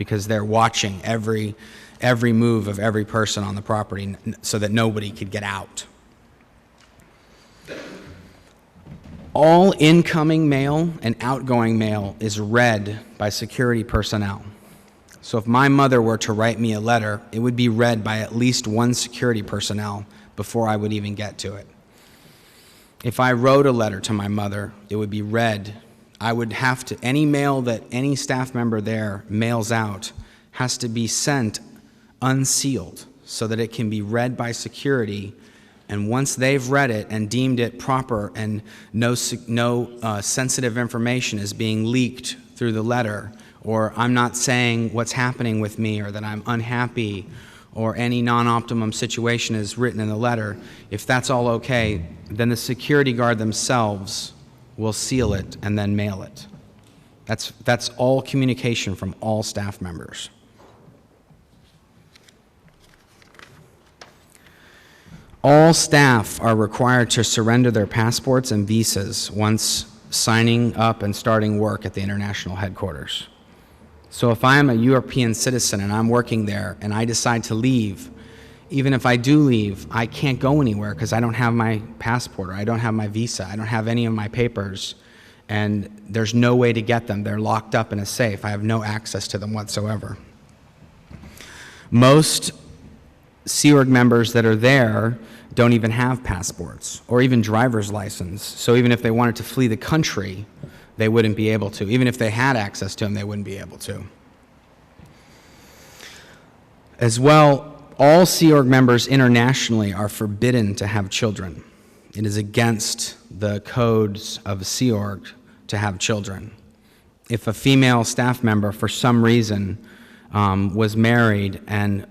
because they're watching every move of every person on the property so that nobody could get out. All incoming mail and outgoing mail is read by security personnel. So if my mother were to write me a letter, it would be read by at least one security personnel before I would even get to it. If I wrote a letter to my mother, it would be read. I would have to, any mail that any staff member there mails out has to be sent unsealed so that it can be read by security. And once they've read it and deemed it proper and no sensitive information is being leaked through the letter, or I'm not saying what's happening with me or that I'm unhappy or any non-optimum situation is written in the letter, if that's all okay, then the security guard themselves will seal it and then mail it. That's all communication from all staff members. All staff are required to surrender their passports and visas once signing up and starting work at the international headquarters. So if I'm a European citizen and I'm working there and I decide to leave, even if I do leave, I can't go anywhere because I don't have my passport or I don't have my visa, I don't have any of my papers, and there's no way to get them. They're locked up in a safe. I have no access to them whatsoever. Most Sea Org members that are there don't even have passports or even driver's license. So even if they wanted to flee the country, they wouldn't be able to. Even if they had access to them, they wouldn't be able to. As well, all Sea Org members internationally are forbidden to have children. It is against the codes of a Sea Org to have children. If a female staff member, for some reason, was married and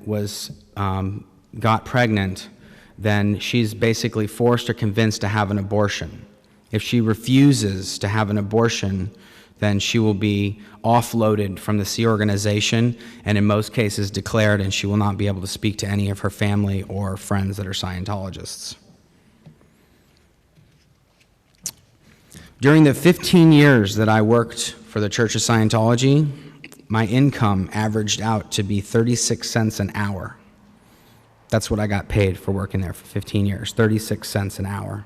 got pregnant, then she's basically forced or convinced to have an abortion. If she refuses to have an abortion, then she will be offloaded from the Sea Organization and in most cases declared, and she will not be able to speak to any of her family or friends that are Scientologists. During the 15 years that I worked for the Church of Scientology, my income averaged out to be 36 cents an hour. That's what I got paid for working there for 15 years, 36 cents an hour.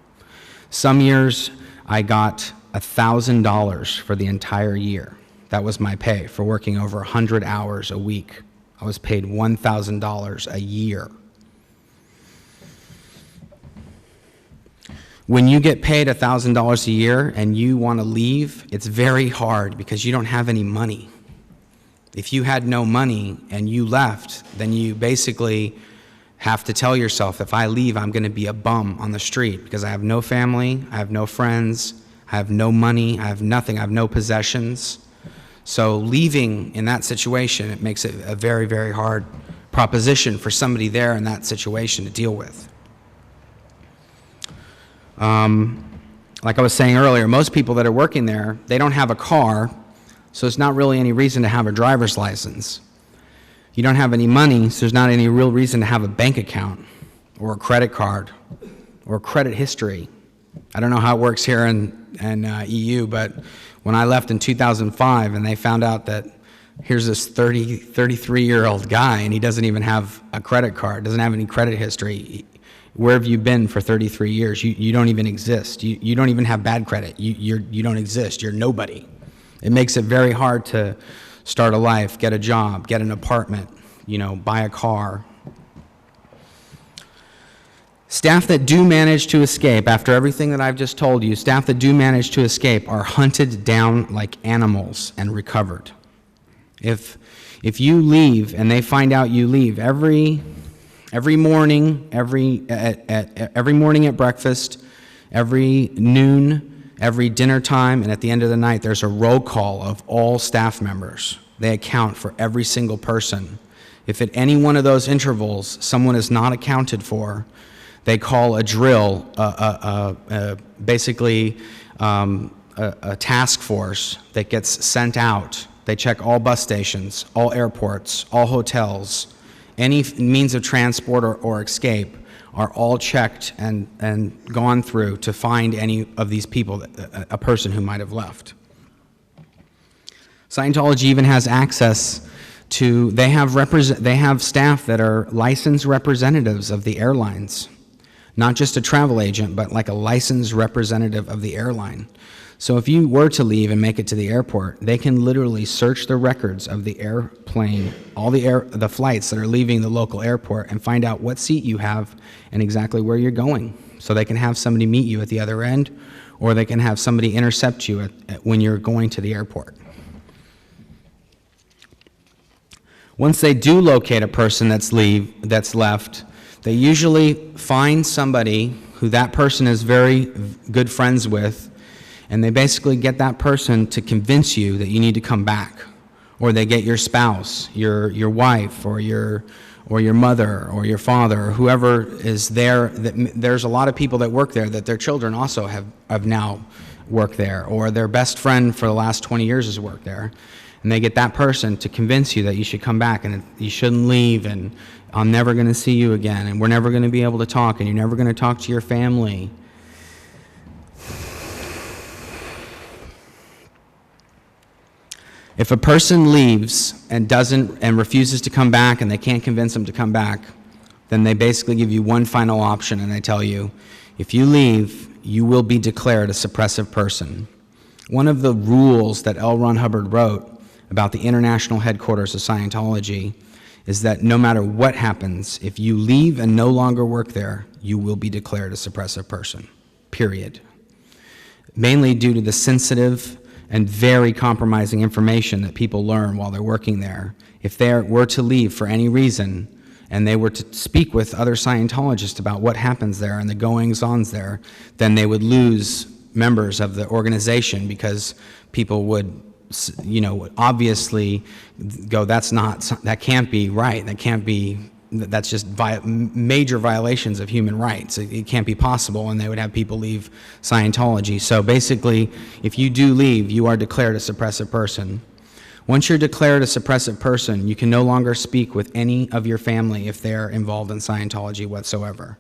Some years I got $1,000 for the entire year. That was my pay for working over 100 hours a week. I was paid $1,000 a year. When you get paid $1,000 a year and you want to leave, it's very hard because you don't have any money. If you had no money and you left, then you basically have to tell yourself, if I leave, I'm going to be a bum on the street because I have no family, I have no friends, I have no money, I have nothing, I have no possessions. So leaving in that situation, it makes it a very, very hard proposition for somebody there in that situation to deal with. Like I was saying earlier, most people that are working there, they don't have a car, so there's not really any reason to have a driver's license. You don't have any money, so there's not any real reason to have a bank account or a credit card or credit history. I don't know how it works here in EU, but when I left in 2005 and they found out that here's this 33-year-old guy and he doesn't even have a credit card, doesn't have any credit history, where have you been for 33 years? You don't even exist. You don't even have bad credit. You don't exist. You're nobody. It makes it very hard to start a life, get a job, get an apartment, buy a car. Staff that do manage to escape, after everything that I've just told you, staff that do manage to escape are hunted down like animals and recovered. If you leave and they find out you leave, every morning, every morning at breakfast, every noon, every dinner time, and at the end of the night, there's a roll call of all staff members. They account for every single person. If at any one of those intervals someone is not accounted for, they call a drill, basically a task force that gets sent out. They check all bus stations, all airports, all hotels, any means of transport or escape are all checked and gone through to find any of these people, a person who might have left. Scientology even has access they have staff that are licensed representatives of the airlines, not just a travel agent, but like a licensed representative of the airline. So if you were to leave and make it to the airport, they can literally search the records of the airplane, all the flights that are leaving the local airport, and find out what seat you have and exactly where you're going. So they can have somebody meet you at the other end, or they can have somebody intercept you when you're going to the airport. Once they do locate a person that's left, they usually find somebody who that person is very good friends with, and they basically get that person to convince you that you need to come back. Or they get your spouse, your wife, or your mother, or your father, or whoever is there. There's a lot of people that work there that their children also have now worked there, or their best friend for the last 20 years has worked there. And they get that person to convince you that you should come back and you shouldn't leave, and I'm never going to see you again, and we're never going to be able to talk, and you're never going to talk to your family. If a person leaves and refuses to come back, and they can't convince them to come back, then they basically give you one final option, and they tell you, if you leave, you will be declared a suppressive person. One of the rules that L. Ron Hubbard wrote about the international headquarters of Scientology is that no matter what happens, if you leave and no longer work there, you will be declared a suppressive person, period. Mainly due to the sensitive and very compromising information that people learn while they're working there. If they were to leave for any reason, and they were to speak with other Scientologists about what happens there and the goings-ons there, then they would lose members of the organization, because people would, obviously go, that can't be right, that's just major violations of human rights. It can't be possible, and they would have people leave Scientology. So basically, if you do leave, you are declared a suppressive person. Once you're declared a suppressive person, you can no longer speak with any of your family if they're involved in Scientology whatsoever.